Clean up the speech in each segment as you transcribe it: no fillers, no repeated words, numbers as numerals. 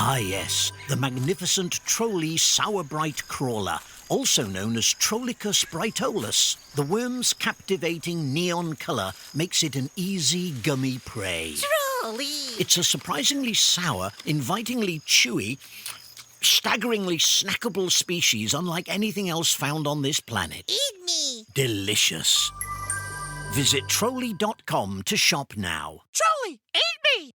Ah, yes, the magnificent Trolley Sourbright Crawler, also known as Trollicus brightolus. The worm's captivating neon colour makes it an easy, gummy prey. Trolley! It's a surprisingly sour, invitingly chewy, staggeringly snackable species unlike anything else found on this planet. Eat me! Delicious. Visit trolley.com to shop now. Trolley, eat me!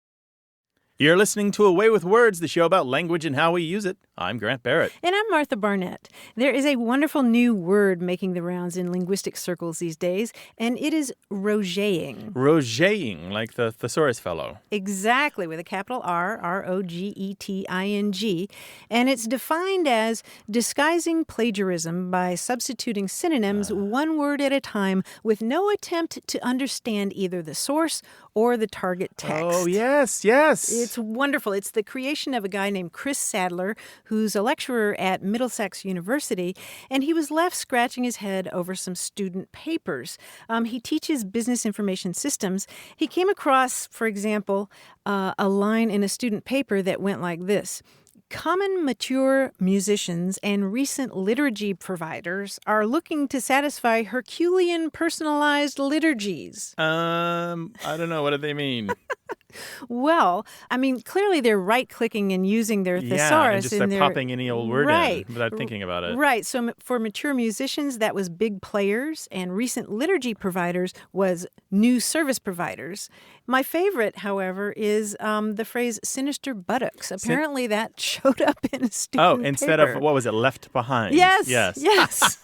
You're listening to Away with Words, the show about language and how we use it. I'm Grant Barrett. And I'm Martha Barnett. There is a wonderful new word making the rounds in linguistic circles these days, and it is rogeting. Rogeting, like the thesaurus fellow. Exactly, with a capital R, R-O-G-E-T-I-N-G. And it's defined as disguising plagiarism by substituting synonyms one word at a time with no attempt to understand either the source or the target text. Oh, yes, yes. It's wonderful. It's the creation of a guy named Chris Sadler, who's a lecturer at Middlesex University, and he was left scratching his head over some student papers. He teaches business information systems. He came across, for example, a line in a student paper that went like this. Common mature musicians and recent liturgy providers are looking to satisfy Herculean personalized liturgies. I don't know. What do they mean? Well, I mean, clearly they're right-clicking and using their thesaurus. Yeah, and just they're popping any old word in without thinking about it. Right. So for mature musicians, that was big players, and recent liturgy providers was new service providers. My favorite, however, is the phrase sinister buttocks. Apparently that showed up in a student paper. Instead of, what was it, left behind? Yes. Yes.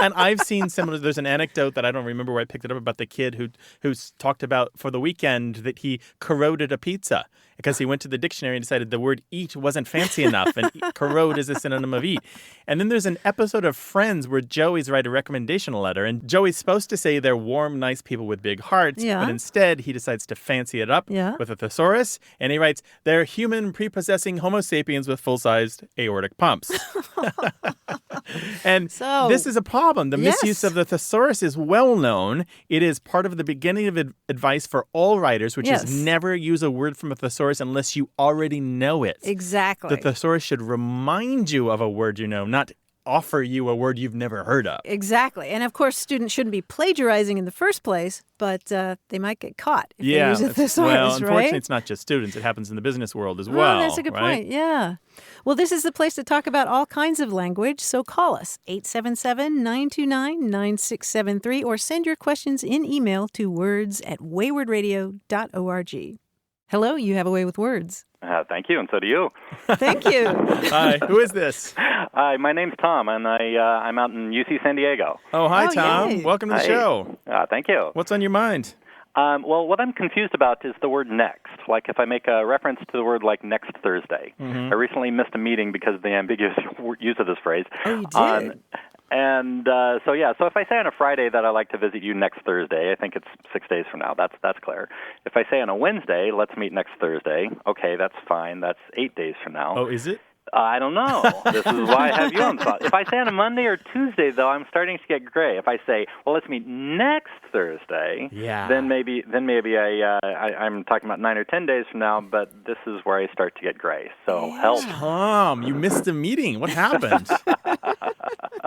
And I've seen similar, there's an anecdote that I don't remember where I picked it up about the kid who's talked about for the weekend that he corroded a pizza because he went to the dictionary and decided the word eat wasn't fancy enough and corrode is a synonym of eat. And then there's an episode of Friends where Joey's write a recommendation letter and Joey's supposed to say they're warm, nice people with big hearts, but instead he decides to fancy it up with a thesaurus and he writes, they're human prepossessing homo sapiens with full-sized aortic pumps. And this is a problem. The misuse of the thesaurus is well known. It is part of the beginning of advice for all writers, which is never use a word from a thesaurus unless you already know it. Exactly. The thesaurus should remind you of a word you know, not offer you a word you've never heard of. Exactly. And of course, students shouldn't be plagiarizing in the first place, but they might get caught if they use a thesaurus, well, right? unfortunately, it's not just students. It happens in the business world as well. Oh, that's a good point. Yeah. Well, this is the place to talk about all kinds of language, so call us, 877-929-9673, or send your questions in email to words@waywardradio.org. Hello, you have a way with words. Thank you, and so do you. Thank you. Hi, who is this? Hi, my name's Tom, and I'm out in UC San Diego. Oh, hi, Tom. Yay. Welcome to the show. Thank you. What's on your mind? Well, what I'm confused about is the word next. Like if I make a reference to the word like next Thursday. I recently missed a meeting because of the ambiguous use of this phrase. Oh, you did? So if I say on a Friday that I'd like to visit you next Thursday, I think it's 6 days from now. That's clear. If I say on a Wednesday, let's meet next Thursday, okay, that's fine. That's 8 days from now. Oh, is it? I don't know. This is why I have you on the spot. If I say on a Monday or Tuesday, though, I'm starting to get gray. If I say, well, let's meet next Thursday, then maybe I'm talking about 9 or 10 days from now, but this is where I start to get gray. So help. Tom, you missed a meeting. What happened?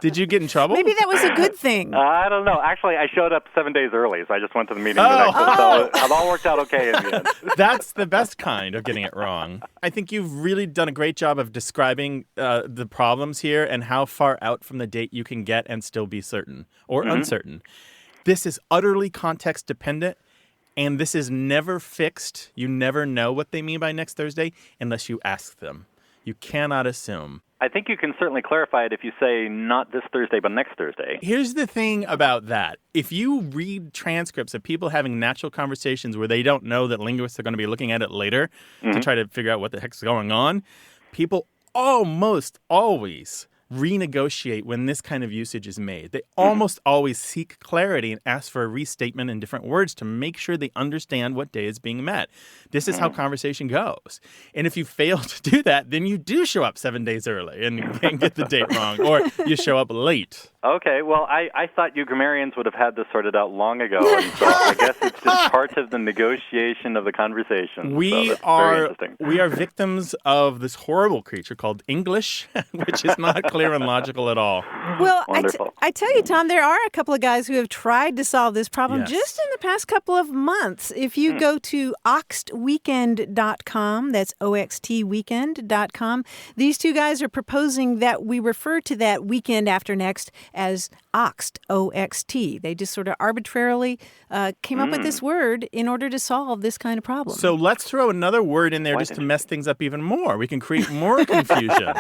Did you get in trouble? Maybe that was a good thing. I don't know. Actually, I showed up 7 days early, so I just went to the meeting the next day. So it all worked out okay in the end. That's the best kind of getting it wrong. I think you've really done a great job of describing the problems here and how far out from the date you can get and still be certain or uncertain. This is utterly context dependent, and this is never fixed. You never know what they mean by next Thursday unless you ask them. You cannot assume. I think you can certainly clarify it if you say not this Thursday, but next Thursday. Here's the thing about that. If you read transcripts of people having natural conversations where they don't know that linguists are going to be looking at it later to try to figure out what the heck's going on, people almost always renegotiate when this kind of usage is made. They almost always seek clarity and ask for a restatement in different words to make sure they understand what day is being met. This is how conversation goes. And if you fail to do that, then you do show up 7 days early and get the date wrong, or you show up late. Okay, well, I thought you grammarians would have had this sorted out long ago, and so I guess it's just part of the negotiation of the conversation. We are victims of this horrible creature called English, which is not clear and logical at all. Well, Wonderful. I tell you, Tom, there are a couple of guys who have tried to solve this problem just in the past couple of months. If you go to oxtweekend.com, that's oxtweekend.com, these two guys are proposing that we refer to that weekend after next as oxt, O-X-T. They just sort of arbitrarily came up with this word in order to solve this kind of problem. So let's throw another word in there just to mess things up even more. We can create more confusion.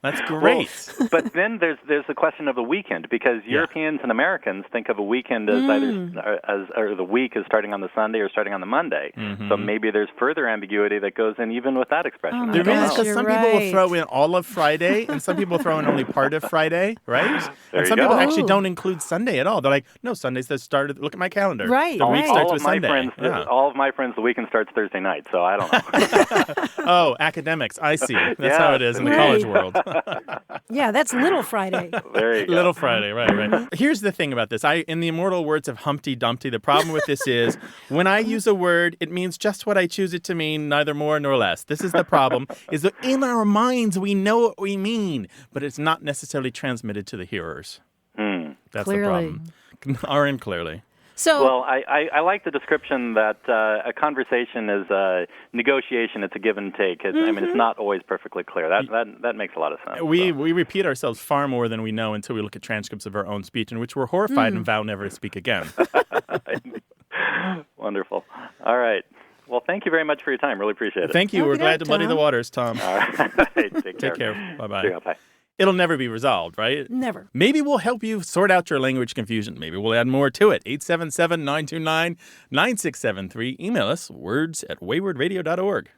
That's great. Well, but then there's the question of the weekend, because Europeans and Americans think of a weekend as or the week as starting on the Sunday or starting on the Monday. So maybe there's further ambiguity that goes in even with that expression. There is, because some people will throw in all of Friday, and some people throw in only part of Friday, right? There and some you go. people actually don't include Sunday at all. They're like, no, Sunday's the start of, look at my calendar. Right. The week starts with Sunday. All of my friends, the weekend starts Thursday night, so I don't know. Oh, academics. I see. That's how it is in the college world. Yeah, that's Little Friday. There you go. Little Friday, right. Here's the thing about this. In the immortal words of Humpty Dumpty, the problem with this is when I use a word, it means just what I choose it to mean, neither more nor less. This is the problem, is that in our minds we know what we mean, but it's not necessarily transmitted to the hearers. That's Clearly. the problem. RN clearly. So, Well, I like the description that a conversation is a negotiation. It's a give and take. I mean, it's not always perfectly clear. That makes a lot of sense. We repeat ourselves far more than we know until we look at transcripts of our own speech, in which we're horrified and vow never to speak again. Wonderful. All right. Well, thank you very much for your time. Really appreciate it. Thank you. We're glad to muddy the waters, Tom. All right. Take care. Take care. Bye-bye. See ya. Bye. It'll never be resolved, right? never. Maybe we'll help you sort out your language confusion. Maybe we'll add more to it. 877-929-9673. Email us, words@waywardradio.org.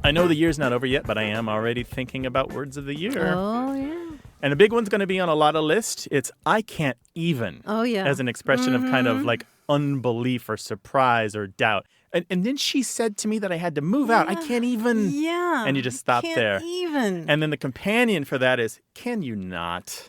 I know the year's not over yet, but I am already thinking about words of the year. Oh, yeah. And a big one's going to be on a lot of lists. It's I can't even. Oh, yeah. As an expression of kind of like unbelief or surprise or doubt. And then she said to me that I had to move out. I can't even. Yeah. And you just stop there. Can't even. And then the companion for that is, can you not?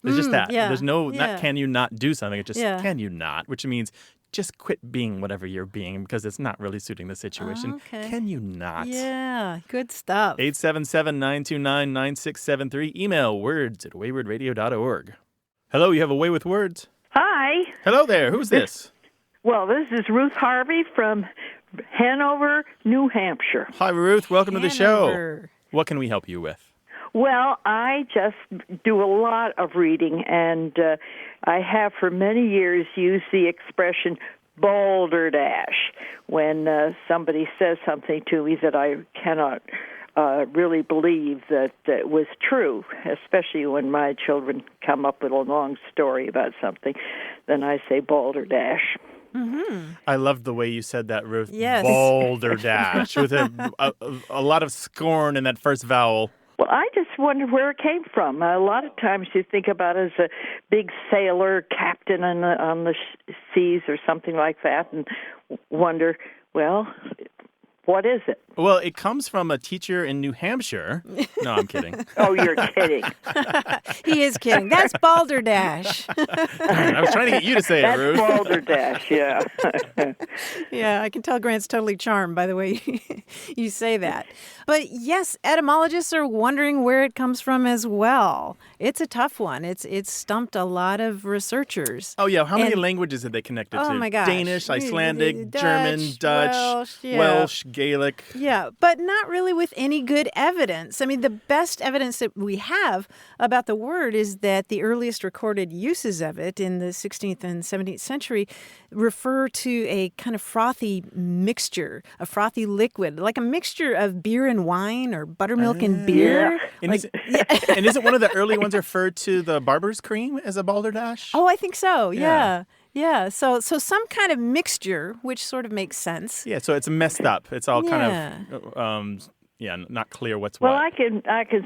There's just that. yeah, There's no, yeah. not can you not do something. It's just, can you not? Which means just quit being whatever you're being because it's not really suiting the situation. Okay. Can you not? Yeah, good stuff. 877-929-9673. Email words@waywardradio.org. Hello, you have a way with words. Hi. Hello there. Who's this? Well, this is Ruth Harvey from Hanover, New Hampshire. Hi, Ruth. Welcome to the show. Hanover. What can we help you with? Well, I just do a lot of reading, and I have for many years used the expression balderdash when somebody says something to me that I cannot really believe that it was true, especially when my children come up with a long story about something. Then I say balderdash. Mm-hmm. I loved the way you said that, Ruth. Yes. Balderdash with a lot of scorn in that first vowel. Well, I just wondered where it came from. A lot of times you think about it as a big sailor, captain on the seas or something like that, and wonder, well, what is it? Well, it comes from a teacher in New Hampshire. No, I'm kidding. Oh, you're kidding. He is kidding. That's balderdash. I was trying to get you to say That's it, Ruth. balderdash, yeah. Yeah, I can tell Grant's totally charmed by the way you say that. But yes, etymologists are wondering where it comes from as well. It's a tough one. It's stumped a lot of researchers. Oh, yeah. How many languages are they connected to? Oh, my gosh. Danish, Icelandic, Dutch, German, Dutch, Welsh, Gaelic. Yeah, but not really with any good evidence. I mean, the best evidence that we have about the word is that the earliest recorded uses of it in the 16th and 17th century refer to a kind of frothy mixture, a frothy liquid, like a mixture of beer and wine or buttermilk and beer. And, and isn't one of the early ones referred to the barber's cream as a balderdash? Oh, I think so. Yeah. Yeah, so some kind of mixture, which sort of makes sense. Yeah, so it's messed up. It's all kind of, not clear what's what. Well, I can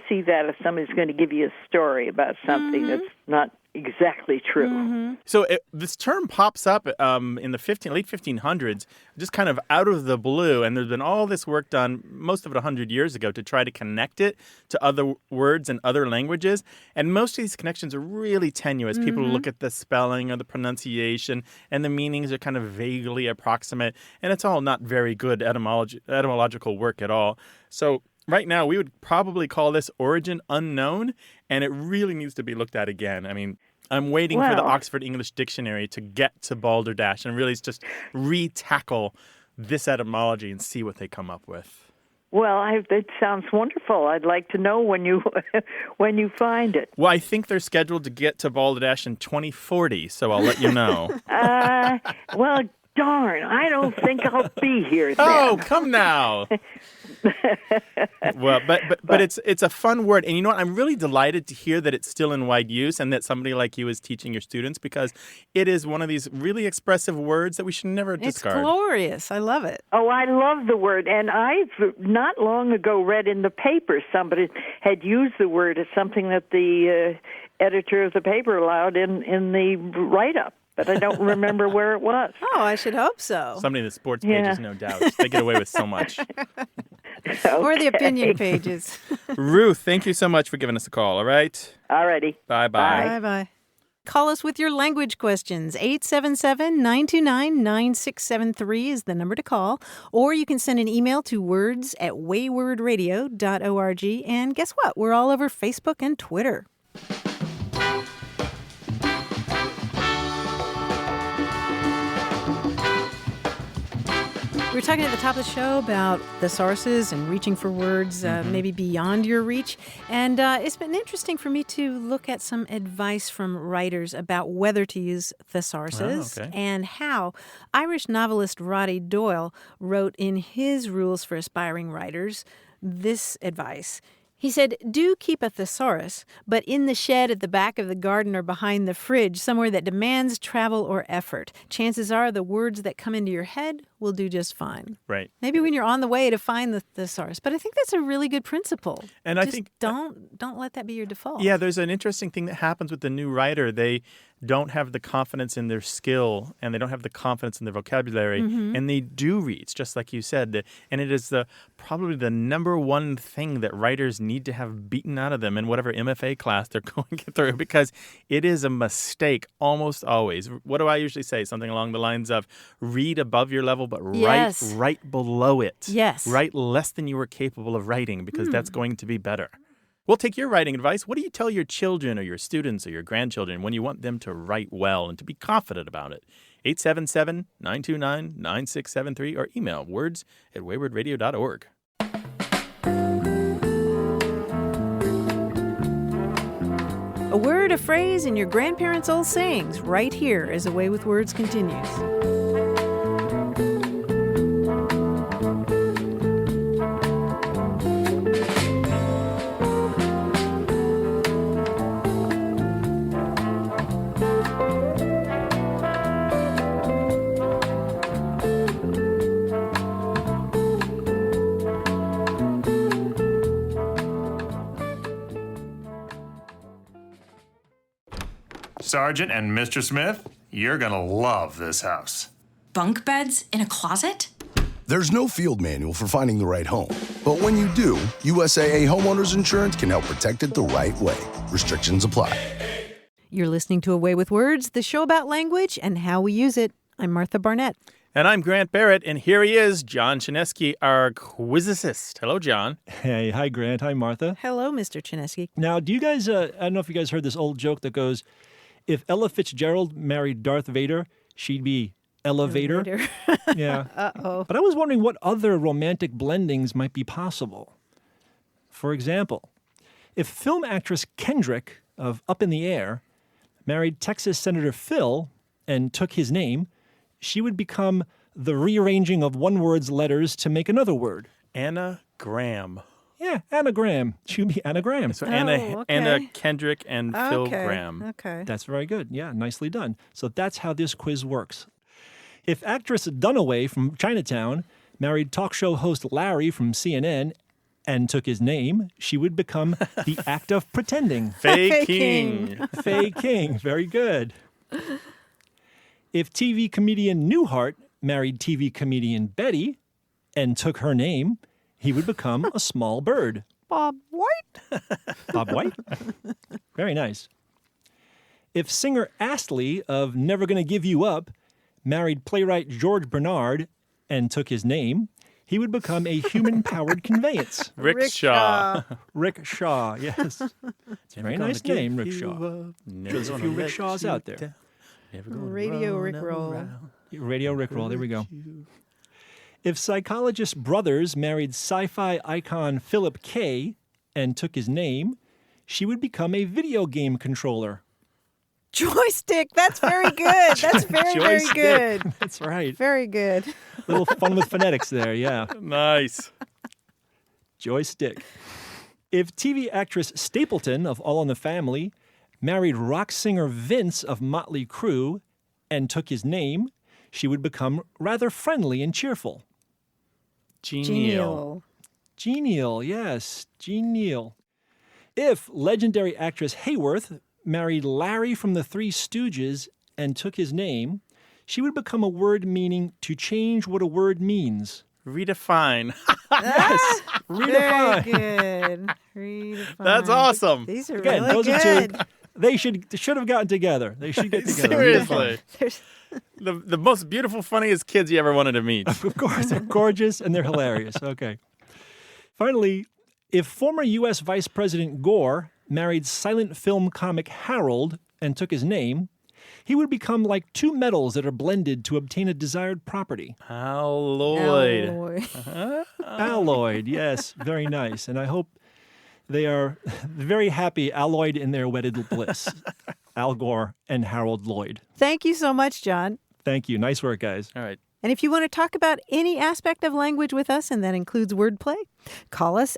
see that if somebody's going to give you a story about something that's not exactly true. So this term pops up in the late 1500s, just kind of out of the blue, and there's been all this work done, most of it 100 years ago, to try to connect it to other words and other languages. And most of these connections are really tenuous. People look at the spelling or the pronunciation, and the meanings are kind of vaguely approximate, and it's all not very good etymological work at all. So right now, we would probably call this origin unknown, and it really needs to be looked at again. I mean, I'm waiting for the Oxford English Dictionary to get to balderdash and really just re-tackle this etymology and see what they come up with. Well, it sounds wonderful. I'd like to know when you find it. Well, I think they're scheduled to get to balderdash in 2040, so I'll let you know. Well, darn, I don't think I'll be here then. Oh, come now. Well, but it's a fun word, and you know what? I'm really delighted to hear that it's still in wide use and that somebody like you is teaching your students, because it is one of these really expressive words that we should never discard. It's glorious. I love it. Oh, I love the word, and I've not long ago read in the paper somebody had used the word as something that the editor of the paper allowed in the write-up. But I don't remember where it was. Oh, I should hope so. Somebody in the sports pages, no doubt. They get away with so much. Okay. Or the opinion pages. Ruth, thank you so much for giving us a call, all right? All righty. Bye-bye. Bye-bye. Call us with your language questions. 877-929-9673 is the number to call. Or you can send an email to words@waywordradio.org. And guess what? We're all over Facebook and Twitter. We were talking at the top of the show about thesauruses and reaching for words maybe beyond your reach. And it's been interesting for me to look at some advice from writers about whether to use thesauruses and how. Irish novelist Roddy Doyle wrote in his Rules for Aspiring Writers this advice. He said, do keep a thesaurus, but in the shed at the back of the garden or behind the fridge, somewhere that demands travel or effort. Chances are the words that come into your head will do just fine. Right. Maybe when you're on the way to find the thesaurus. But I think that's a really good principle. And just I think don't let that be your default. Yeah, there's an interesting thing that happens with the new writer. They don't have the confidence in their skill, and they don't have the confidence in their vocabulary, and they do reach, just like you said. And it is probably the number one thing that writers need to have beaten out of them in whatever MFA class they're going through, because it is a mistake almost always. What do I usually say? Something along the lines of read above your level, but write below it. Yes. Write less than you were capable of writing, because that's going to be better. We'll take your writing advice. What do you tell your children or your students or your grandchildren when you want them to write well and to be confident about it? 877-929-9673 or email words@waywordradio.org. A word, a phrase, and your grandparents' old sayings right here as A Way with Words continues. Sergeant and Mr. Smith, you're gonna love this house. Bunk beds in a closet? There's no field manual for finding the right home. But when you do, USAA Homeowners Insurance can help protect it the right way. Restrictions apply. You're listening to A Way with Words, the show about language and how we use it. I'm Martha Barnett. And I'm Grant Barrett, and here he is, John Chinesky, our quizicist. Hello, John. Hey, hi, Grant. Hi, Martha. Hello, Mr. Chinesky. Now, do you guys, I don't know if you guys heard this old joke that goes, if Ella Fitzgerald married Darth Vader, she'd be Elevator. Yeah. Uh-oh. But I was wondering what other romantic blendings might be possible. For example, if film actress Kendrick of Up in the Air married Texas Senator Phil and took his name, she would become the rearranging of one word's letters to make another word. Anna Graham. Yeah, anagram. She would be anagram. So okay. Anna Kendrick and Phil Okay. Graham. Okay. That's very good. Yeah, nicely done. So that's how this quiz works. If actress Dunaway from Chinatown married talk show host Larry from CNN and took his name, she would become the act of pretending. Faking. Faking. Very good. If TV comedian Newhart married TV comedian Betty and took her name, he would become a small bird. Bob White? Bob White? Very nice. If singer Astley of Never Gonna Give You Up married playwright George Bernard and took his name, he would become a human-powered conveyance. Rickshaw. Rickshaw, yes. It's a very nice name, Rickshaw. There's a few rickshaws out there. Radio Rickroll. Radio Rickroll, there we go. If psychologist Brothers married sci-fi icon Philip K. and took his name, she would become a video game controller. Joystick. That's very good. That's very, very Joystick. good. That's right. Very good. Little fun with phonetics there, yeah. Nice. Joystick. If TV actress Stapleton of All in the Family married rock singer Vince of Motley Crue and took his name, she would become rather friendly and cheerful. Genial. Genial, yes, genial. If legendary actress Hayworth married Larry from the Three Stooges and took his name, she would become a word meaning to change what a word means. Redefine. Yes, redefine. Very good. Redefine. That's awesome. These are Again, really those good. are two. They should have gotten together. They should get together. Seriously. There's- The most beautiful, funniest kids you ever wanted to meet. Of course, they're gorgeous and they're hilarious. Okay. Finally, if former U.S. Vice President Gore married silent film comic Harold and took his name, he would become like two metals that are blended to obtain a desired property. Alloyed. Alloy. Alloyed, yes, very nice. And I hope they are very happy alloyed in their wedded bliss. Al Gore and Harold Lloyd. Thank you so much, John. Thank you. Nice work, guys. All right. And if you want to talk about any aspect of language with us, and that includes wordplay, call us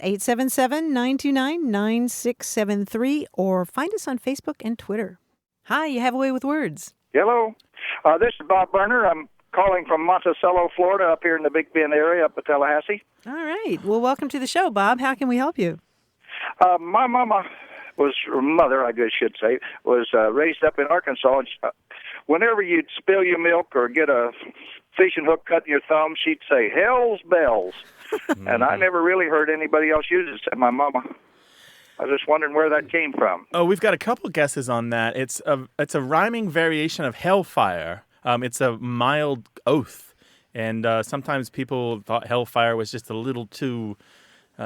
877-929-9673 or find us on Facebook and Twitter. Hi, you have a way with words. Hello. This is Bob Berner. I'm calling from Monticello, Florida, up here in the Big Bend area, up at Tallahassee. All right. Well, welcome to the show, Bob. How can we help you? My mama or mother, I guess should say, was raised up in Arkansas. And whenever you'd spill your milk or get a fishing hook cut in your thumb, she'd say, "Hell's bells." And I never really heard anybody else use it except my mama. I was just wondering where that came from. Oh, we've got a couple guesses on that. It's a rhyming variation of hellfire. It's a mild oath. And sometimes people thought hellfire was just a little too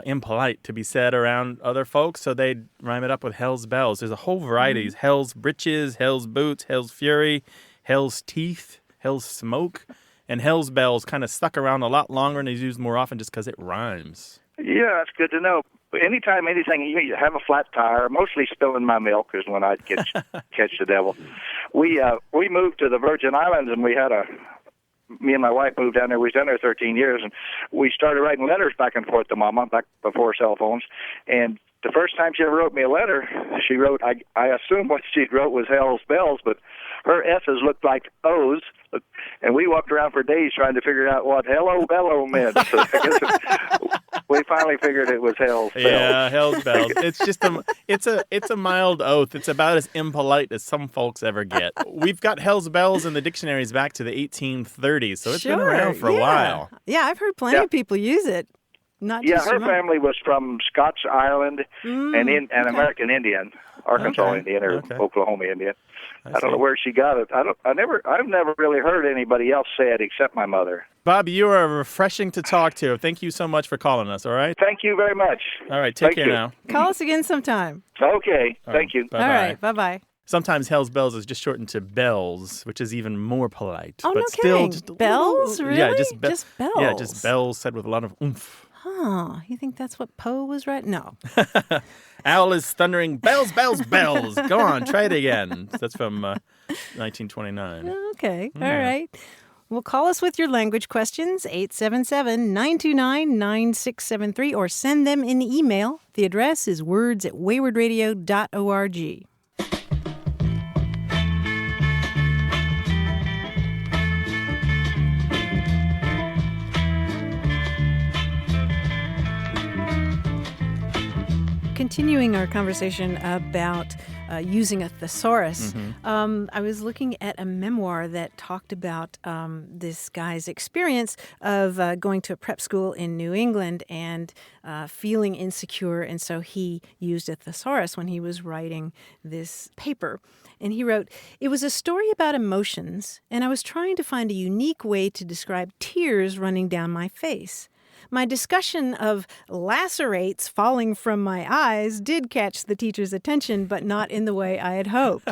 impolite to be said around other folks, so they'd rhyme it up with hell's bells. There's a whole variety. Hell's breeches, hell's boots, hell's fury, hell's teeth, hell's smoke, and hell's bells kind of stuck around a lot longer and is used more often just because it rhymes. Yeah, that's good to know. Anytime anything, you have a flat tire, mostly spilling my milk is when I'd catch the devil. We moved to the Virgin Islands, and me and my wife moved down there. We was down there 13 years, and we started writing letters back and forth to Mama, back before cell phones. And the first time she ever wrote me a letter, she wrote, I assume what she wrote was hell's bells, but her S's looked like O's, and we walked around for days trying to figure out what hello bello meant. So I guess we finally figured it was hell's bells. Yeah, hell's bells. It's just it's a mild oath. It's about as impolite as some folks ever get. We've got hell's bells in the dictionaries back to the 1830s, so it's been around for a while. Yeah, I've heard plenty of people use it. Not yeah, just her your mom. family was from Scotch Island and American Indian, Arkansas Indian or Oklahoma Indian. I don't know where she got it. I've never really heard anybody else say it except my mother. Bob, you are refreshing to talk to. Thank you so much for calling us, all right? Thank you very much. All right, take care you. now. Call us again sometime. Okay, thank you. Bye-bye. All right, bye-bye. Sometimes hell's bells is just shortened to bells, which is even more polite. Oh, but no still kidding. just a Bells? little- Really? Yeah, just Just bells? Yeah, just bells said with a lot of oomph. Huh, you think that's what Poe was right? No. Owl is thundering, bells, bells, bells. Go on, try it again. That's from 1929. Okay, all right. Well, call us with your language questions, 877-929-9673, or send them in email. The address is words@waywardradio.org. Continuing our conversation about using a thesaurus, I was looking at a memoir that talked about this guy's experience of going to a prep school in New England and feeling insecure, and so he used a thesaurus when he was writing this paper. And he wrote, "It was a story about emotions, and I was trying to find a unique way to describe tears running down my face. My discussion of lacerates falling from my eyes did catch the teacher's attention, but not in the way I had hoped."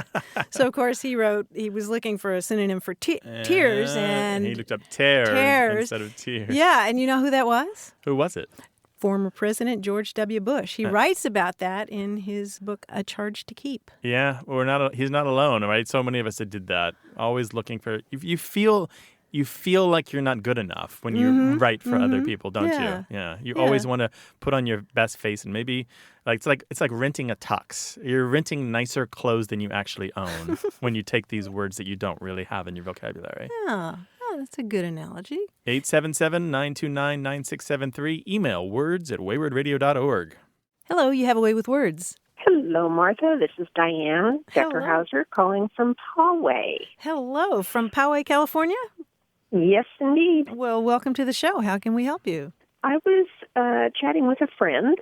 So, of course, he wrote he was looking for a synonym for tears, and he looked up tears instead of tears. Yeah, and you know who that was? Who was it? Former President George W. Bush. He writes about that in his book, A Charge to Keep. Yeah, he's not alone, right? So many of us that did that, always looking for. You feel like you're not good enough when you write for other people, don't you? Yeah. You always want to put on your best face, and maybe it's like renting a tux. You're renting nicer clothes than you actually own when you take these words that you don't really have in your vocabulary. Yeah. Oh, that's a good analogy. 877-929-9673. Email words@waywardradio.org. Hello, you have a way with words. Hello, Martha. This is Diane Deckerhauser calling from Poway. Hello, from Poway, California? Yes, indeed. Well, welcome to the show. How can we help you? I was chatting with a friend,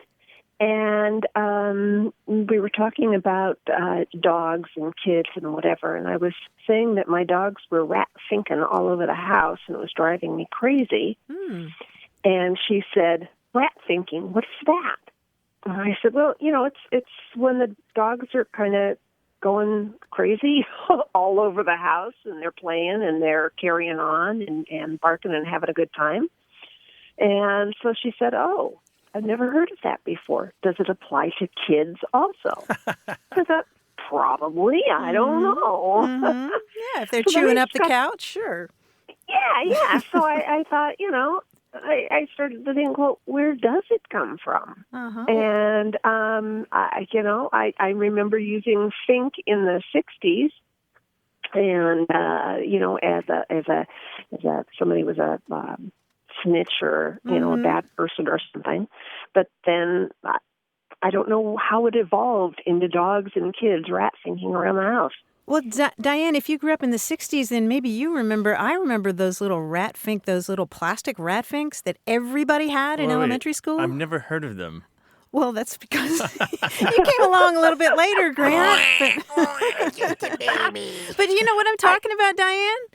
and we were talking about dogs and kids and whatever, and I was saying that my dogs were rat-finking all over the house, and it was driving me crazy. And she said, "Rat-finking, what's that?" And I said, "Well, it's when the dogs are kind of going crazy all over the house, and they're playing and they're carrying on and barking and having a good time." And so she said, "Oh, I've never heard of that before. Does it apply to kids also?" I thought, probably. I don't know. Yeah, if they're chewing up the couch, sure. Yeah. So I thought, I started to think, well, where does it come from? And I remember using think in the 60s, and as somebody was a snitch or a bad person or something. But then I don't know how it evolved into dogs and kids rat-finking around the house. Well, Diane, if you grew up in the 60s, then maybe you remember, I remember those little those little plastic rat-finks that everybody had in elementary school. I've never heard of them. Well, that's because you came along a little bit later, Grant. But you know what I'm talking about, Diane?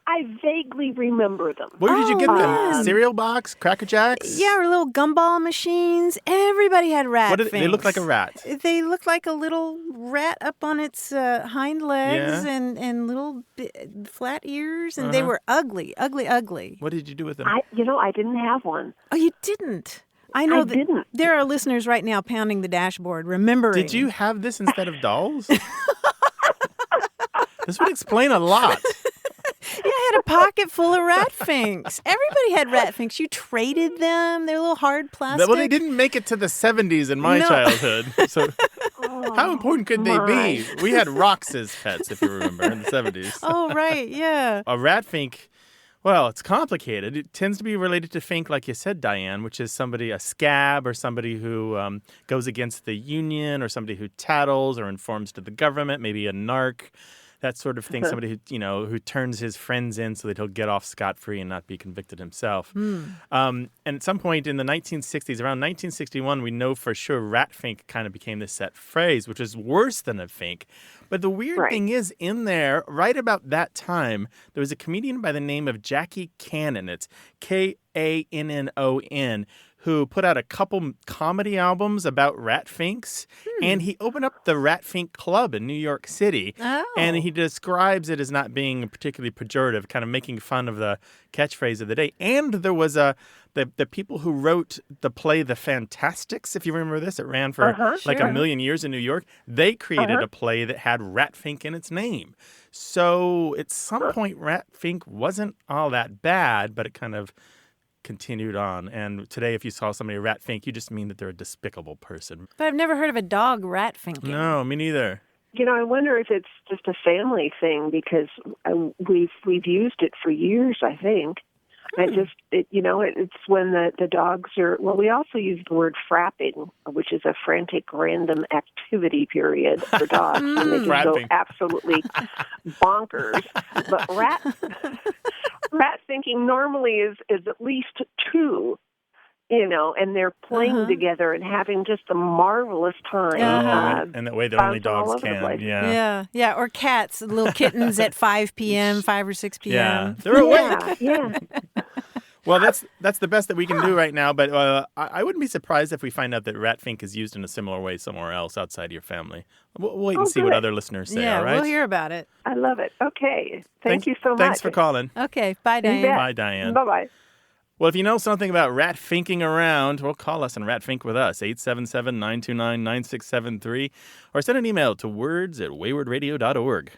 I vaguely remember them. Where did you get them? Cereal box? Cracker Jacks? Yeah, or little gumball machines. Everybody had rat-finks. They look like a rat. They look like a little rat up on its hind legs and little flat ears, and they were ugly. What did you do with them? I didn't have one. Oh, you didn't? I know that there are listeners right now pounding the dashboard, remembering. Did you have this instead of dolls? This would explain a lot. Yeah, I had a pocket full of rat-finks. Everybody had rat-finks. You traded them. They're little hard plastic. Well, they didn't make it to the 70s in my childhood. So how important could they be? We had rocks as pets, if you remember, in the 70s. Oh, right, yeah. A rat-fink, well, it's complicated. It tends to be related to fink, like you said, Diane, which is somebody, a scab, or somebody who goes against the union, or somebody who tattles or informs to the government, maybe a narc. That sort of thing, somebody who turns his friends in so that he'll get off scot-free and not be convicted himself. And at some point in the 1960s, around 1961, we know for sure rat-fink kind of became this set phrase, which is worse than a fink. But the weird thing is, in there, right about that time, there was a comedian by the name of Jackie Cannon. It's Kannon, who put out a couple comedy albums about rat-finks, and he opened up the Rat-Fink Club in New York City, and he describes it as not being particularly pejorative, kind of making fun of the catchphrase of the day. And there was a the people who wrote the play The Fantastics, if you remember this, it ran for like a million years in New York. They created a play that had rat-fink in its name. So at some point, rat-fink wasn't all that bad, but it kind of continued on. And today, if you saw somebody rat-fink, you just mean that they're a despicable person. But I've never heard of a dog rat-finking. No, me neither. I wonder if it's just a family thing because we've used it for years, I think. It's when the dogs are, well, we also use the word frapping, which is a frantic random activity period for dogs. And they just go absolutely bonkers. But rat thinking normally is at least two, and they're playing together and having just a marvelous time. And that way that only dogs can. Yeah. Or cats, little kittens at 5 p.m., 5 or 6 p.m. Yeah, they're awake. Yeah. Well, that's the best that we can do right now, but I wouldn't be surprised if we find out that rat-fink is used in a similar way somewhere else outside your family. We'll wait and see what other listeners say, all right? We'll hear about it. I love it. Okay. Thank you so much. Thanks for calling. Okay. Bye, Diane. Bye, Diane. Bye-bye. Well, if you know something about rat-finking around, well, call us and rat-fink with us, 877-929-9673, or send an email to words@waywardradio.org.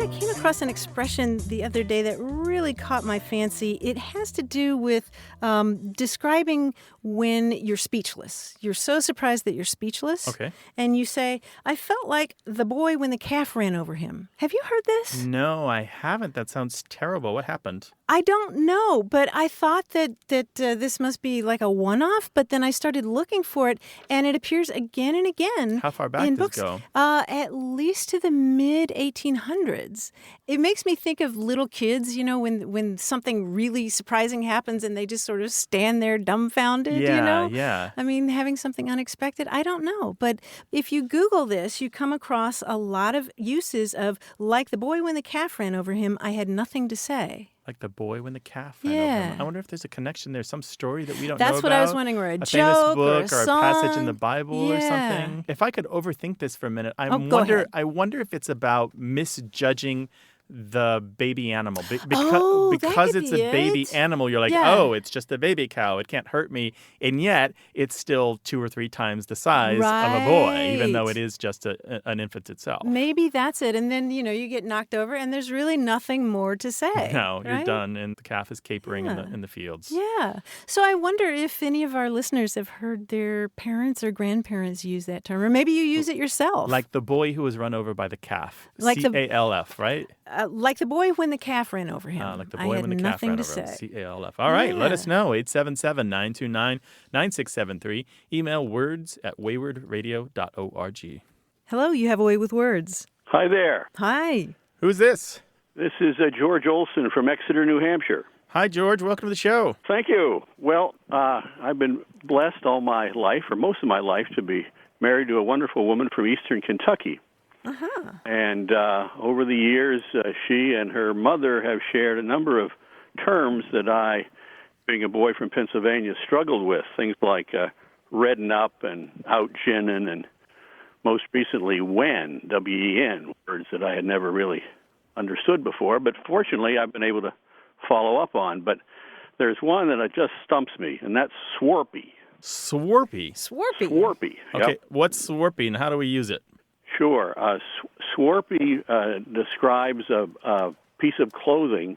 I came across an expression the other day that really caught my fancy. It has to do with describing when you're speechless. You're so surprised that you're speechless. Okay. And you say, I felt like the boy when the calf ran over him. Have you heard this? No, I haven't. That sounds terrible. What happened? I don't know, but I thought that this must be like a one-off, but then I started looking for it, and it appears again and again. How far back in does books, it go? At least to the mid-1800s. It makes me think of little kids, when something really surprising happens and they just sort of stand there dumbfounded, Yeah. I mean, having something unexpected, I don't know. But if you Google this, you come across a lot of uses of, like the boy when the calf ran over him, I had nothing to say. Like the boy when the calf ran over him. I wonder if there's a connection there, some story that we don't know about. That's what I was wondering, or a famous joke book or a passage in song. the Bible or something. If I could overthink this for a minute, I go ahead. wonder if it's about misjudging the baby animal. Because it's a baby animal, you're like, it's just a baby cow. It can't hurt me. And yet, it's still 2 or 3 times the size of a boy, even though it is just an infant itself. Maybe that's it. And then, you get knocked over and there's really nothing more to say. No, you're right? done. And the calf is capering in the fields. Yeah. So I wonder if any of our listeners have heard their parents or grandparents use that term. Or maybe you use it yourself. Like the boy who was run over by the calf. Like C-A-L-F, right? Like the boy when the calf ran over him. Like the boy when the calf ran over him. Say. C-A-L-F. All right, let us know. 877-929-9673. Email words@waywardradio.org. Hello, you have a way with words. Hi there. Hi. Who's this? This is George Olson from Exeter, New Hampshire. Hi, George. Welcome to the show. Thank you. Well, I've been blessed all my life, or most of my life, to be married to a wonderful woman from eastern Kentucky. Uh-huh. And over the years, she and her mother have shared a number of terms that I, being a boy from Pennsylvania, struggled with. Things like redden up and out ginnin', and most recently when, W-E-N, words that I had never really understood before. But fortunately, I've been able to follow up on. But there's one that just stumps me, and that's swarpy. Swarpy? Swarpy. Okay, Yep. What's swarpy and how do we use it? Sure. Swarpy describes a piece of clothing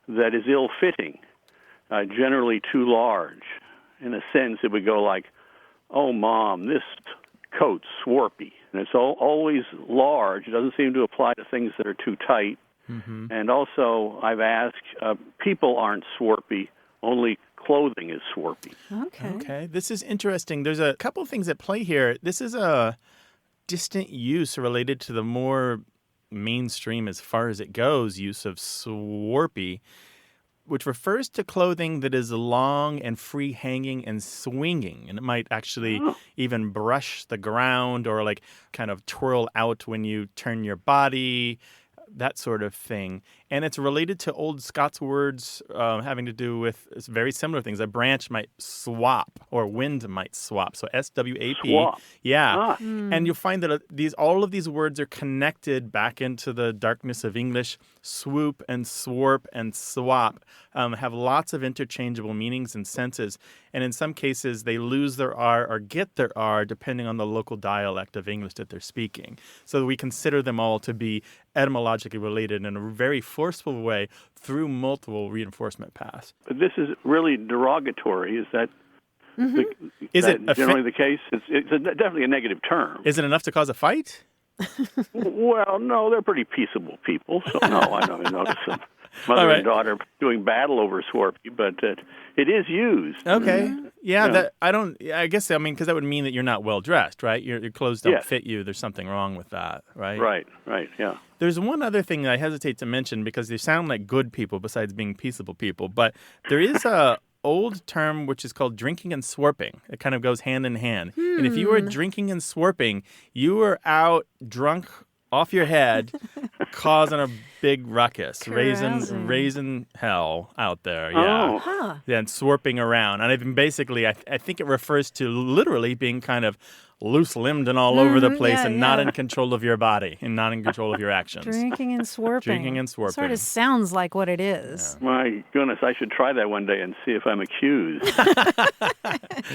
that is ill-fitting, generally too large. In a sense, it would go like, oh, Mom, this coat's swarpy. And it's always large. It doesn't seem to apply to things that are too tight. Mm-hmm. And also, I've asked, people aren't swarpy, only clothing is swarpy. Okay. This is interesting. There's a couple things at play here. This is a distant use related to the more mainstream, as far as it goes, use of swarpy, which refers to clothing that is long and free hanging and swinging. And it might actually even brush the ground or like kind of twirl out when you turn your body, that sort of thing. And it's related to old Scots words having to do with very similar things. A branch might swap, or wind might swap. So S-W-A-P. Swap. Yeah. And you'll find that all of these words are connected back into the darkness of English. Swoop and swarp and swap have lots of interchangeable meanings and senses. And in some cases, they lose their R or get their R depending on the local dialect of English that they're speaking. So we consider them all to be etymologically related in a very forceful way through multiple reinforcement paths. But this is really derogatory. Is that Is it generally the case? It's definitely a negative term. Is it enough to cause a fight? Well, no, they're pretty peaceable people, so no, I don't notice them. Mother and daughter doing battle over swarpy, but it is used. Okay. Yeah. I guess because that would mean that you're not well dressed, right? Your clothes don't fit you. There's something wrong with that, right? Right, yeah. There's one other thing that I hesitate to mention because they sound like good people besides being peaceable people, but there is a old term which is called drinking and swarping. It kind of goes hand in hand. And if you were drinking and swarping, you were out drunk off your head, causing a big ruckus, raising hell out there. Yeah, and swarping around. And I think it refers to literally being kind of loose-limbed and all over the place and not in control of your body and not in control of your actions. Drinking and swarping. Drinking and swarping. Sort of sounds like what it is. Yeah. My goodness, I should try that one day and see if I'm accused.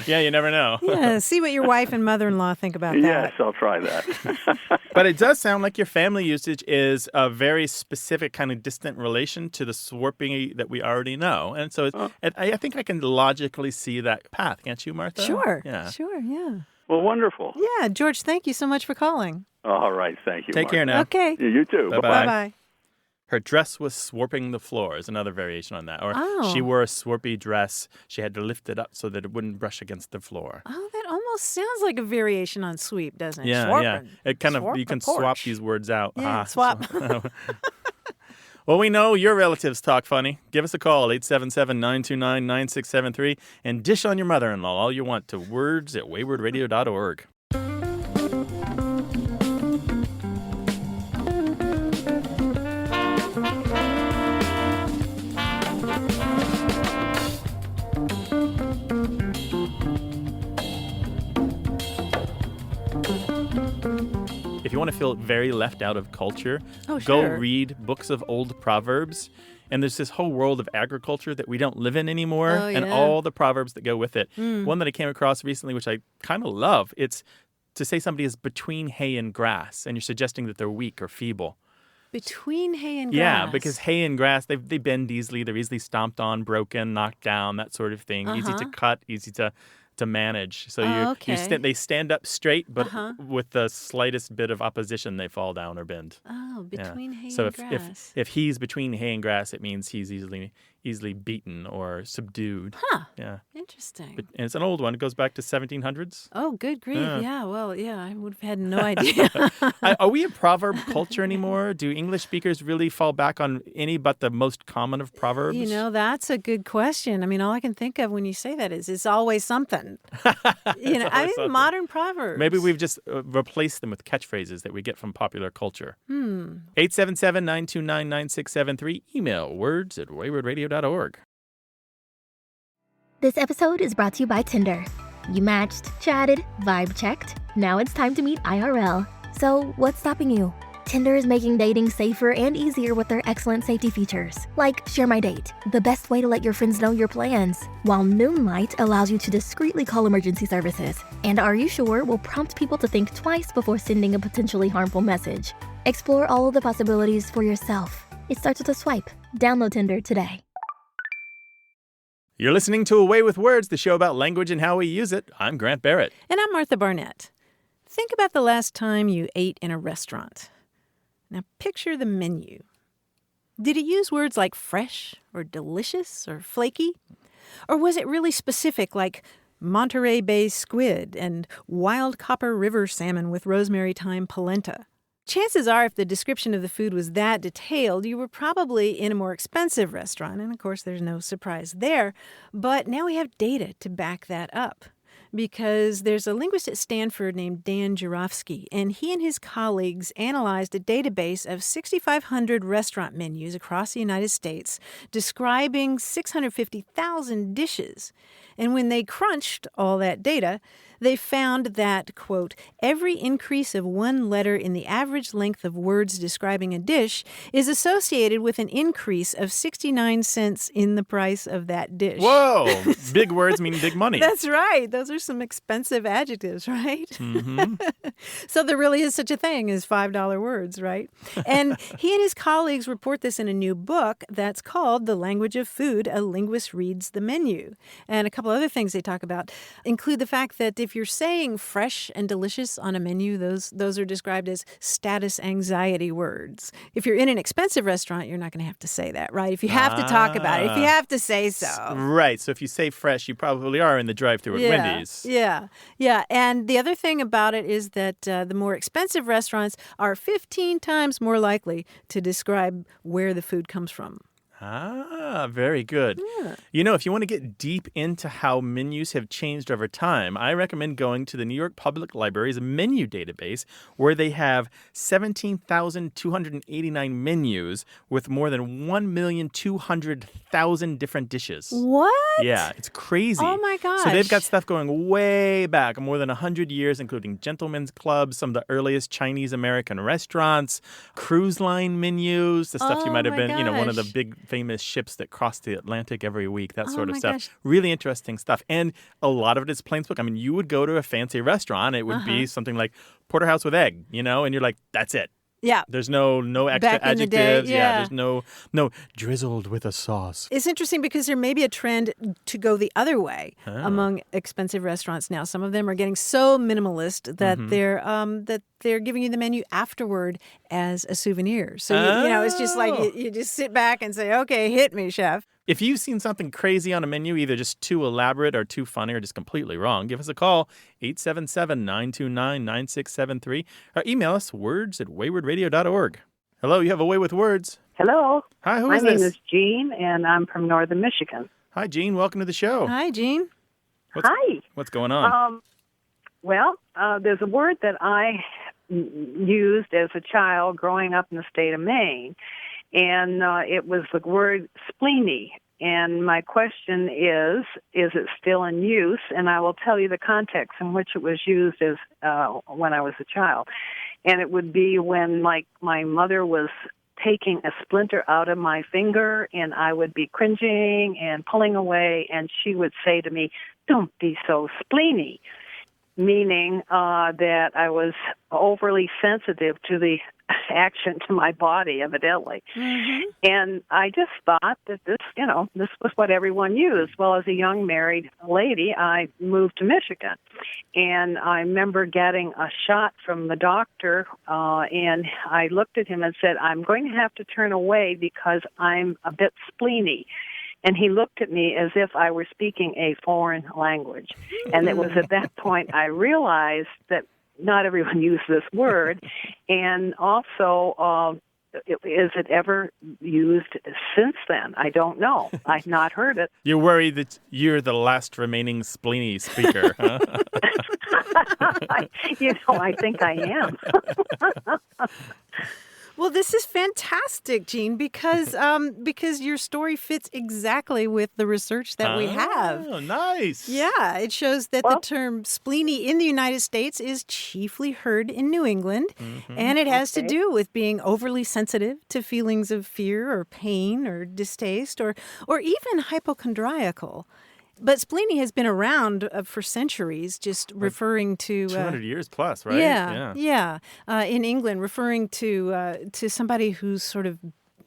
Yeah, you never know. Yeah, see what your wife and mother-in-law think about that. Yes, I'll try that. But it does sound like your family usage is a very specific kind of distant relation to the swarping that we already know. And so I think I can logically see that path. Can't you, Martha? Sure. Yeah. Sure, yeah. Well, wonderful. Yeah, George, thank you so much for calling. All right, thank you. Take care now. Okay. You too. Bye-bye. Bye-bye. Her dress was swarping the floor is another variation on that. Or she wore a swarpy dress. She had to lift it up so that it wouldn't brush against the floor. Oh, that almost sounds like a variation on sweep, doesn't it? Yeah, Swarping. It kind of, Swarp you can the porch. swap these words out. Yeah, swap. Well, we know your relatives talk funny. Give us a call, 877-929-9673, and dish on your mother-in-law all you want to words@waywardradio.org. If you want to feel very left out of culture, go read books of old proverbs. And there's this whole world of agriculture that we don't live in anymore, and all the proverbs that go with it. One that I came across recently, which I kind of love, it's to say somebody is between hay and grass, and you're suggesting that they're weak or feeble. Between hay and grass? Yeah, because hay and grass, they bend easily. They're easily stomped on, broken, knocked down, that sort of thing. Easy to cut, easy to manage. So they stand up straight, but with the slightest bit of opposition, they fall down or bend. Oh, between hay and grass. So if he's between hay and grass, it means he's easily beaten or subdued. Huh. Yeah. Interesting. And it's an old one. It goes back to 1700s. Oh, good grief. Yeah, well, I would have had no idea. Are we a proverb culture anymore? Do English speakers really fall back on any but the most common of proverbs? That's a good question. I mean, all I can think of when you say that is it's always something. Modern proverbs. Maybe we've just replaced them with catchphrases that we get from popular culture. 877-929-9673. Email words@waywardradio.org. This episode is brought to you by Tinder. You matched, chatted, vibe checked. Now it's time to meet IRL. So what's stopping you? Tinder is making dating safer and easier with their excellent safety features, like Share My Date, the best way to let your friends know your plans, while Moonlight allows you to discreetly call emergency services, and Are You Sure will prompt people to think twice before sending a potentially harmful message. Explore all of the possibilities for yourself. It starts with a swipe. Download Tinder today. You're listening to Away with Words, the show about language and how we use it. I'm Grant Barrett. And I'm Martha Barnett. Think about the last time you ate in a restaurant. Now picture the menu. Did it use words like fresh or delicious or flaky? Or was it really specific like Monterey Bay squid and wild Copper River salmon with rosemary thyme polenta? Chances are if the description of the food was that detailed, you were probably in a more expensive restaurant. And of course, there's no surprise there. But now we have data to back that up. because there's a linguist at Stanford named Dan Jarofsky, and he and his colleagues analyzed a database of 6,500 restaurant menus across the United States describing 650,000 dishes. And when they crunched all that data, they found that, quote, every increase of one letter in the average length of words describing a dish is associated with an increase of 69 cents in the price of that dish. Whoa! Big words mean big money. That's right. Those are some expensive adjectives, right? Mm-hmm. So there really is such a thing as $5 words, right? And he and his colleagues report this in a new book that's called The Language of Food, A Linguist Reads the Menu. And a couple other things they talk about include the fact that if you're saying fresh and delicious on a menu, those are described as status anxiety words. If you're in an expensive restaurant, you're not going to have to say that, right? If you have to talk about it, if you have to say so. Right. So if you say fresh, you probably are in the drive-thru at Wendy's. Yeah. And the other thing about it is that the more expensive restaurants are 15 times more likely to describe where the food comes from. Ah, very good. Yeah. You know, if you want to get deep into how menus have changed over time, I recommend going to the New York Public Library's menu database, where they have 17,289 menus with more than 1,200,000 different dishes. What? Yeah, it's crazy. Oh, my gosh. So they've got stuff going way back, more than 100 years, including gentlemen's clubs, some of the earliest Chinese-American restaurants, cruise line menus, the stuff you might have been, one of the big famous ships that cross the Atlantic every week, that sort of stuff. Gosh. Really interesting stuff. And a lot of it is plain spoken. I mean, you would go to a fancy restaurant, it would be something like porterhouse with egg, and you're like, that's it. Yeah. There's no extra Back in the adjectives. day, yeah. There's no drizzled with a sauce. It's interesting because there may be a trend to go the other way among expensive restaurants now. Some of them are getting so minimalist that they're giving you the menu afterward as a souvenir. So it's just like you just sit back and say, "Okay, hit me, chef." If you've seen something crazy on a menu, either just too elaborate or too funny or just completely wrong, give us a call, 877-929-9673, or email us, words@waywardradio.org. Hello, you have a way with words. Hello. Hi, who is My this? name is Jean, and I'm from northern Michigan. Hi, Jean. Welcome to the show. Hi, Jean. Hi. What's going on? There's a word that I used as a child growing up in the state of Maine, and it was the word spleeny. And my question is it still in use? And I will tell you the context in which it was used as when I was a child. And it would be when, like, my mother was taking a splinter out of my finger, and I would be cringing and pulling away, and she would say to me, "Don't be so spleeny," meaning that I was overly sensitive to the action to my body, evidently. Mm-hmm. And I just thought that this was what everyone used. Well, as a young married lady, I moved to Michigan. And I remember getting a shot from the doctor, and I looked at him and said, "I'm going to have to turn away because I'm a bit spleeny." And he looked at me as if I were speaking a foreign language. And it was at that point I realized that not everyone used this word. And also, is it ever used since then? I don't know. I've not heard it. You're worried that you're the last remaining spleeny speaker, huh? I think I am. Well, this is fantastic, Jean, because your story fits exactly with the research that we have. Oh, nice. Yeah, it shows that the term spleeny in the United States is chiefly heard in New England, and it has to do with being overly sensitive to feelings of fear or pain or distaste or even hypochondriacal. But spleeny has been around for centuries, just referring to 200 years plus, right? Yeah. In England, referring to somebody who's sort of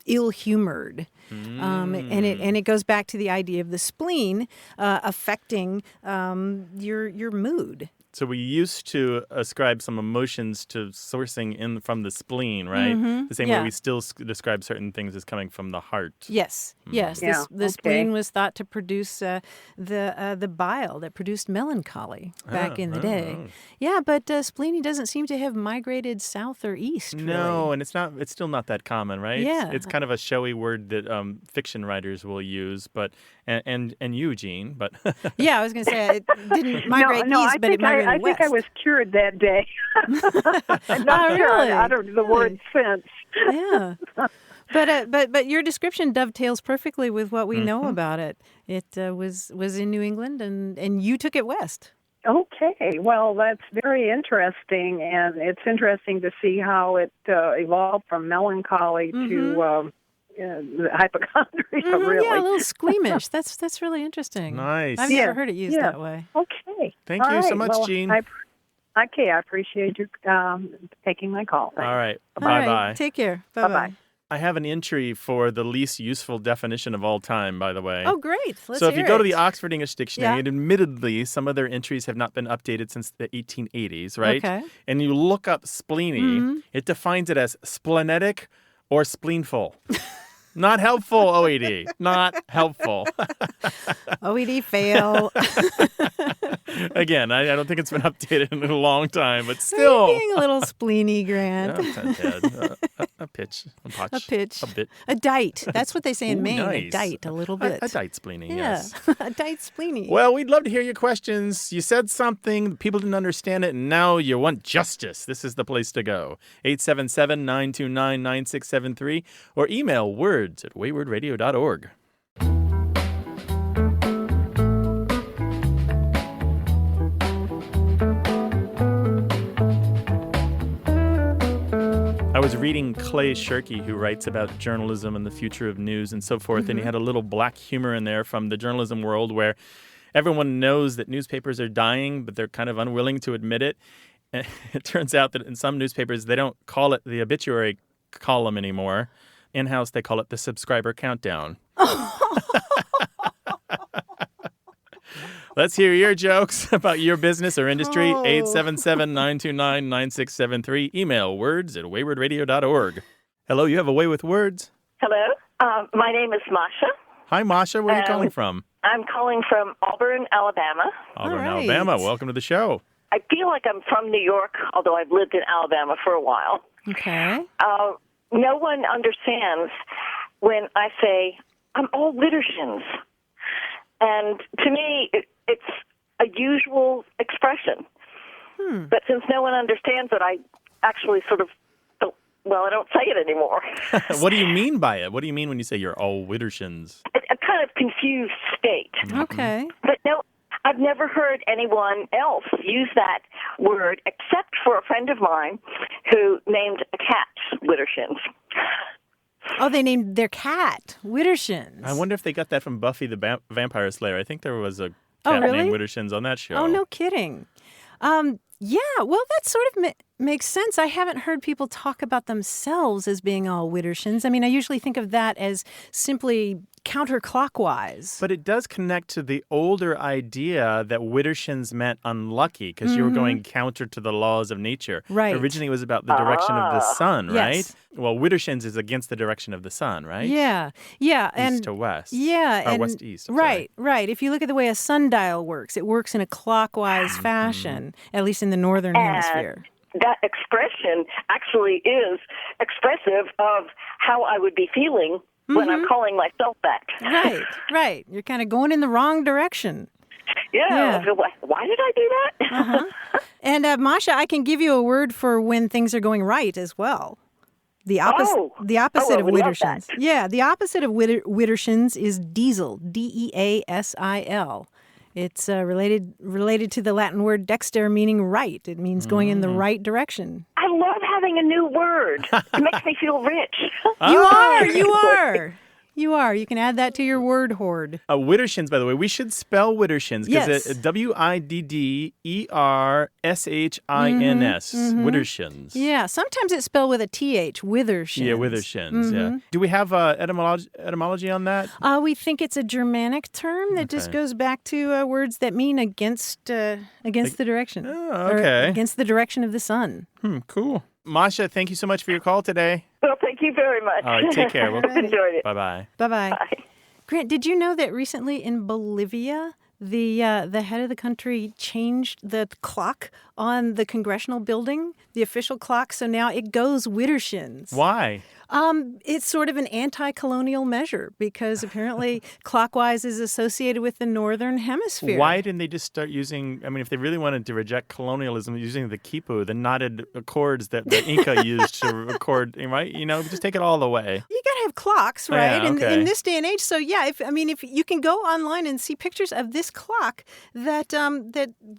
ill-humored, and it goes back to the idea of the spleen affecting your mood. So we used to ascribe some emotions to sourcing from the spleen, right? Mm-hmm. The same way we still describe certain things as coming from the heart. Yes, yes. Yeah, The spleen was thought to produce the bile that produced melancholy back in the day. Yeah, but spleeny doesn't seem to have migrated south or east. No, really. and it's still not that common, right? Yeah. It's kind of a showy word that fiction writers will use, but and Eugene, but yeah, I was going to say it didn't migrate east, but it migrated west. I think I was cured that day. Not really? I uttered the word since. Yeah. But your description dovetails perfectly with what we know about it. It was in New England, and you took it west. Okay, well, that's very interesting, and it's interesting to see how it evolved from melancholy to the hypochondria. Really, yeah, a little squeamish. That's really interesting. Nice. I've never heard it used that way. Okay. Thank you so much, Jean. I appreciate you taking my call. Thanks. All right. Bye-bye. Bye-bye. Take care. Bye-bye. I have an entry for the least useful definition of all time, by the way. Oh, great. Let's So if hear you go to it. the Oxford English Dictionary, Yeah. and admittedly, some of their entries have not been updated since the 1880s, right? Okay. And you look up spleeny, it defines it as splenetic or spleenful. Not helpful, OED. Not helpful. OED fail. Again, I don't think it's been updated in a long time, but still. Being a little spleeny, Grant. A pitch. A potch. A pitch. A bit. A dite. That's what they say in Ooh, Maine. nice. A dite, a little bit. A dite spleeny, yeah. yes. A dite spleeny. Well, we'd love to hear your questions. You said something, people didn't understand it, and now you want justice. This is the place to go. 877-929-9673 or email words@waywardradio.org. I was reading Clay Shirky, who writes about journalism and the future of news and so forth, and he had a little black humor in there from the journalism world where everyone knows that newspapers are dying, but they're kind of unwilling to admit it. And it turns out that in some newspapers, they don't call it the obituary column anymore. In-house, they call it the subscriber countdown. Let's hear your jokes about your business or industry. 877-929-9673. Email words@waywardradio.org. Hello, you have a way with words. Hello. My name is Masha. Hi, Masha. Where are you calling from? I'm calling from Auburn, Alabama. Auburn, Alabama. Welcome to the show. I feel like I'm from New York, although I've lived in Alabama for a while. Okay. No one understands when I say, I'm all widdershins. And to me, it's a usual expression. But since no one understands it, I actually sort of don't, I don't say it anymore. What do you mean by it? What do you mean when you say you're all widdershins? A kind of confused state. Okay. But no, I've never heard anyone else use that word except for a friend of mine who named a cat widdershins. Oh, they named their cat Widdershins. I wonder if they got that from Buffy the Vampire Slayer. I think there was a cat really? named Widdershins on that show. Oh, no kidding. Yeah, well, that sort of makes sense. I haven't heard people talk about themselves as being all widdershins. I mean, I usually think of that as simply counterclockwise. But it does connect to the older idea that widdershins meant unlucky because you were going counter to the laws of nature. Right. Originally, it was about the direction of the sun, right? Yes. Well, widdershins is against the direction of the sun, right? Yeah, yeah. East to west. Yeah. Or and west to east. Right, right. If you look at the way a sundial works, it works in a clockwise fashion, at least in the northern hemisphere. That expression actually is expressive of how I would be feeling when I'm calling myself that. Right, right. You're kind of going in the wrong direction. Yeah. So why did I do that? And Masha, I can give you a word for when things are going right as well. The opposite of widdershins. Yeah, the opposite of widdershins is diesel, Deasil. It's related to the Latin word dexter, meaning right. It means going in the right direction. I love having a new word. It makes me feel rich. You are. You are. You can add that to your word hoard. Widdershins, by the way. We should spell widdershins because Yes. it's Widdershins. Widdershins. Yeah, sometimes it's spelled with a TH, withershins. Yeah, widdershins, yeah. Do we have etymology on that? We think it's a Germanic term that just goes back to words that mean against the direction. Oh, okay. Or against the direction of the sun. Cool. Masha, thank you so much for your call today. Well, thank you very much. All right, take care. We'll enjoyed it. Bye-bye. Bye-bye. Bye. Grant, did you know that recently in Bolivia, the head of the country changed the clock on the congressional building, the official clock, so now it goes widdershins. Why? It's sort of an anti-colonial measure because apparently clockwise is associated with the northern hemisphere. Why didn't they just start using, if they really wanted to reject colonialism, using the quipu, the knotted chords that the Inca used to record, right? Just take it all away. You got to have clocks, right? Yeah, okay. in this day and age. So yeah, if you can go online and see pictures of this clock that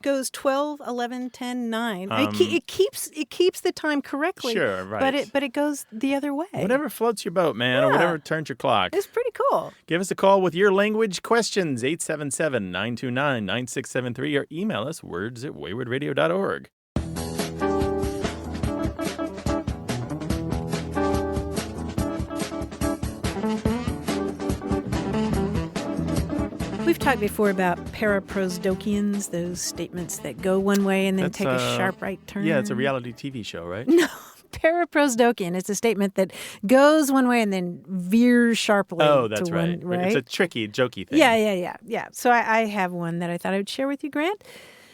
goes 12, 11, 10, 9. It keeps the time correctly. Sure, right. But it goes the other way. Whatever floats your boat, man, or whatever turns your clock. It's pretty cool. Give us a call with your language questions, 877-929-9673, or email us words@waywardradio.org. We've talked before about paraprosdokians, those statements that go one way and then take a sharp right turn. Yeah, it's a reality TV show, right? No. Paraprosdokian. It's a statement that goes one way and then veers sharply. Oh, that's to right. One, right. It's a tricky, jokey thing. Yeah. So I have one that I thought I would share with you, Grant.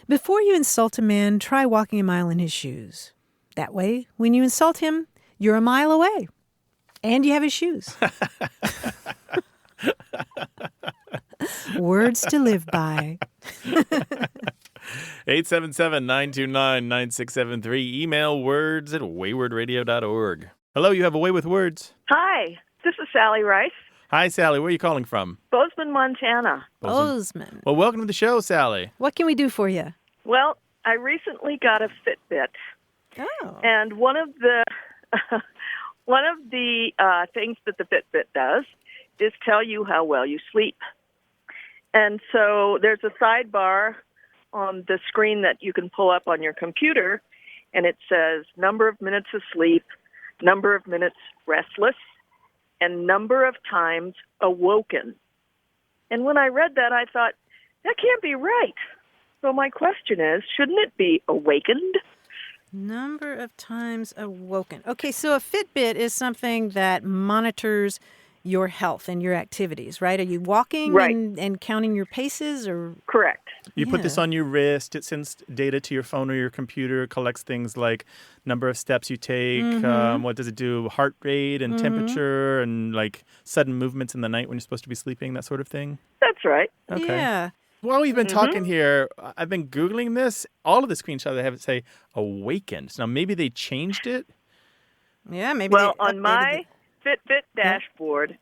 Before you insult a man, try walking a mile in his shoes. That way, when you insult him, you're a mile away. And you have his shoes. Words to live by. 877-929-9673. Email words@waywardradio.org. Hello, you have a way with words. Hi, this is Sally Rice, Hi, Sally. Where are you calling from? Bozeman, Montana. Bozeman. Well, welcome to the show, Sally. What can we do for you? Well, I recently got a Fitbit. Oh. And one of the things that the Fitbit does is tell you how well you sleep. And so there's a sidebar on the screen that you can pull up on your computer, and it says number of minutes of sleep, number of minutes restless, and number of times awoken. And when I read that, I thought, that can't be right. So my question is, shouldn't it be awakened? Number of times awoken. Okay, so a Fitbit is something that monitors your health and your activities, right? Are you walking and counting your paces? Or Correct. You put this on your wrist. It sends data to your phone or your computer. It collects things like number of steps you take. What does it do? Heart rate and temperature and like sudden movements in the night when you're supposed to be sleeping, that sort of thing? That's right. Okay. Yeah. While we've been talking here, I've been Googling this. All of the screenshots I have it say awakened. Now, maybe they changed it? Yeah, maybe. Well, on my Fitbit dashboard,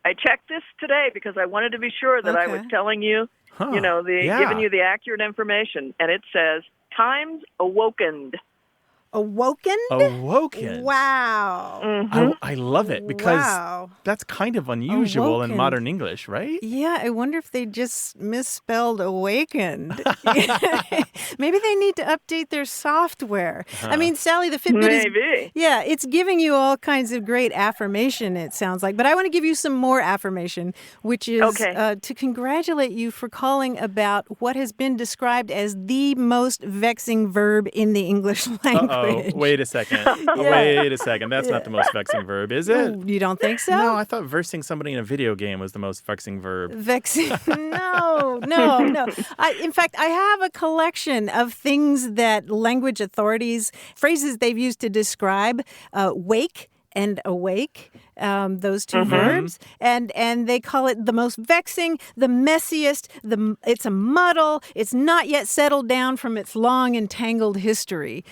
I checked this today because I wanted to be sure that I was telling you, giving you the accurate information. And it says, times awoken. Awoken? Awoken. Wow. I love it because that's kind of unusual in modern English, right? Yeah, I wonder if they just misspelled awakened. Maybe they need to update their software. I mean, Sally, the Fitbit is... Yeah, it's giving you all kinds of great affirmation, it sounds like. But I want to give you some more affirmation, which is to congratulate you for calling about what has been described as the most vexing verb in the English language. Oh, wait a second. Wait a second. That's not the most vexing verb, is it? You don't think so? No, I thought versing somebody in a video game was the most vexing verb. Vexing? No. In fact, I have a collection of things that language authorities, phrases they've used to describe wake and awake, those two verbs, and they call it the most vexing, the messiest, it's a muddle, it's not yet settled down from its long and tangled history.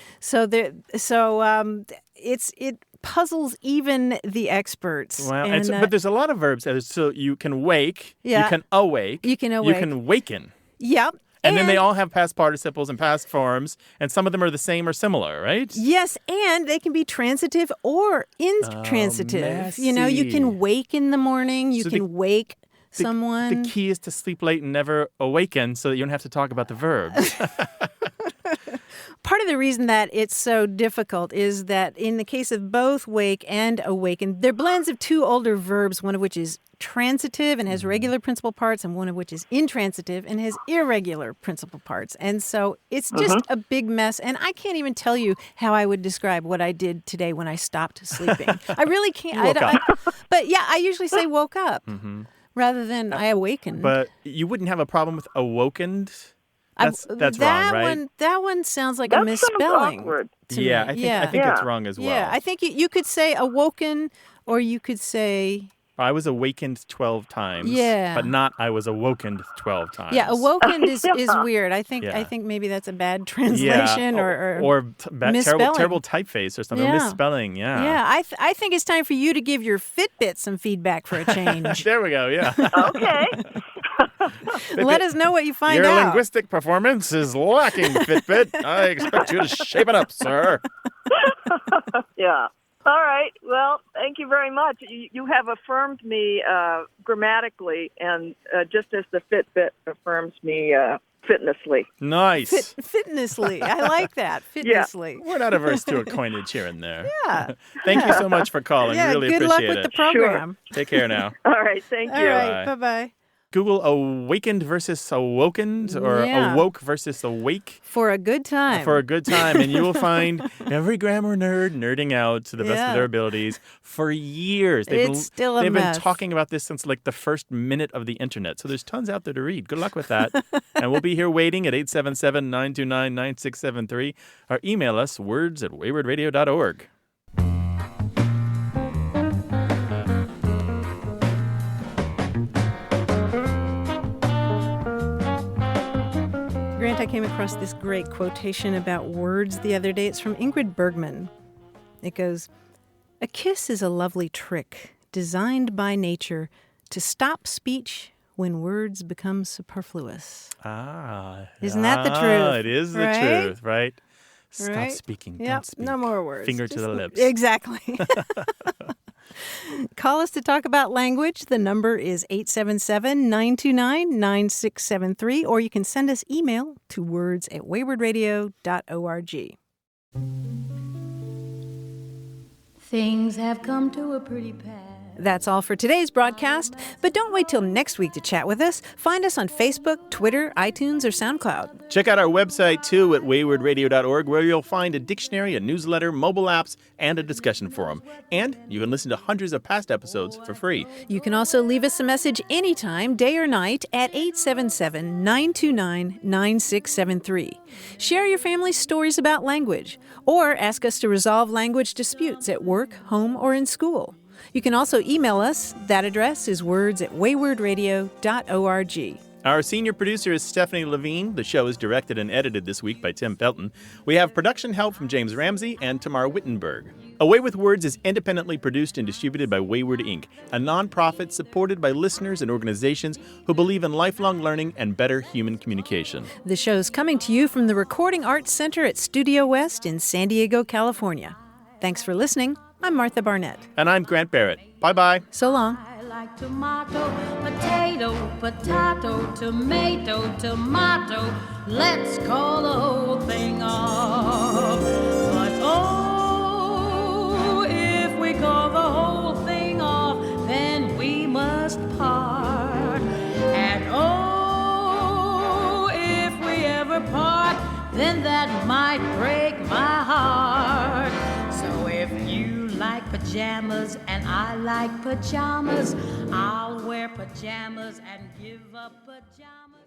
It puzzles even the experts. Wow, but there's a lot of verbs. So you can wake, you can awake, you can awaken. Yep. And then they all have past participles and past forms, and some of them are the same or similar, right? Yes, and they can be transitive or intransitive. You know, you messy. can wake in the morning, you can wake someone. The key is to sleep late and never awaken so that you don't have to talk about the verbs. Part of the reason that it's so difficult is that in the case of both wake and awaken, they're blends of two older verbs, one of which is transitive and has regular principal parts, and one of which is intransitive and has irregular principal parts. And so it's just a big mess. And I can't even tell you how I would describe what I did today when I stopped sleeping. I really can't. But yeah, I usually say woke up rather than I awakened. But you wouldn't have a problem with awakened? That's wrong, right? That one sounds like a misspelling. To me. I think it's wrong as well. Yeah, I think you could say awoken, or you could say... I was awakened 12 times. Yeah. But not I was awokened 12 times. Yeah, awoken is weird. I think maybe that's a bad translation or misspelling. Terrible typeface or something. Yeah. Misspelling, yeah. Yeah, I think it's time for you to give your Fitbit some feedback for a change. There we go, yeah. Okay. Let us know what you find Your out. linguistic performance is lacking, Fitbit. I expect you to shape it up, sir. Yeah. All right. Well, thank you very much. You have affirmed me grammatically, and just as the Fitbit affirms me fitnessly. Nice. Fitnessly. I like that. Fitnessly. We're not averse to a coinage here and there. Yeah. Thank you so much for calling. Yeah, really good appreciate luck it. with the program. Sure. Take care now. All right. Thank you. All right. Bye-bye. Google awakened versus awokened or awoke versus awake. For a good time. For a good time. And you will find every grammar nerd nerding out to the best of their abilities for years. It's still a They've mess. been talking about this since like the first minute of the internet. So there's tons out there to read. Good luck with that. And we'll be here waiting at 877-929-9673 or email us words@waywardradio.org. Grant, I came across this great quotation about words the other day. It's from Ingrid Bergman. It goes, "A kiss is a lovely trick designed by nature to stop speech when words become superfluous." Isn't that the truth? It is the truth, right? Stop speaking. Yep, Don't speak. no more words. Finger to the lips. Exactly. Call us to talk about language. The number is 877-929-9673, or you can send us email to words@waywardradio.org. Things have come to a pretty pass. That's all for today's broadcast, but don't wait till next week to chat with us. Find us on Facebook, Twitter, iTunes, or SoundCloud. Check out our website, too, at waywardradio.org, where you'll find a dictionary, a newsletter, mobile apps, and a discussion forum. And you can listen to hundreds of past episodes for free. You can also leave us a message anytime, day or night, at 877-929-9673. Share your family's stories about language, or ask us to resolve language disputes at work, home, or in school. You can also email us. That address is words@waywardradio.org. Our senior producer is Stephanie Levine. The show is directed and edited this week by Tim Felton. We have production help from James Ramsey and Tamar Wittenberg. Away with Words is independently produced and distributed by Wayward Inc., a nonprofit supported by listeners and organizations who believe in lifelong learning and better human communication. The show's coming to you from the Recording Arts Center at Studio West in San Diego, California. Thanks for listening. I'm Martha Barnett. And I'm Grant Barrett. Bye-bye. So long. I like tomato, potato, potato, tomato, tomato. Let's call the whole thing off. But oh, if we call the whole thing off, then we must part. And oh, if we ever part, then that might break my heart. So if you like pajamas and I like pajamas, I'll wear pajamas and give up pajamas.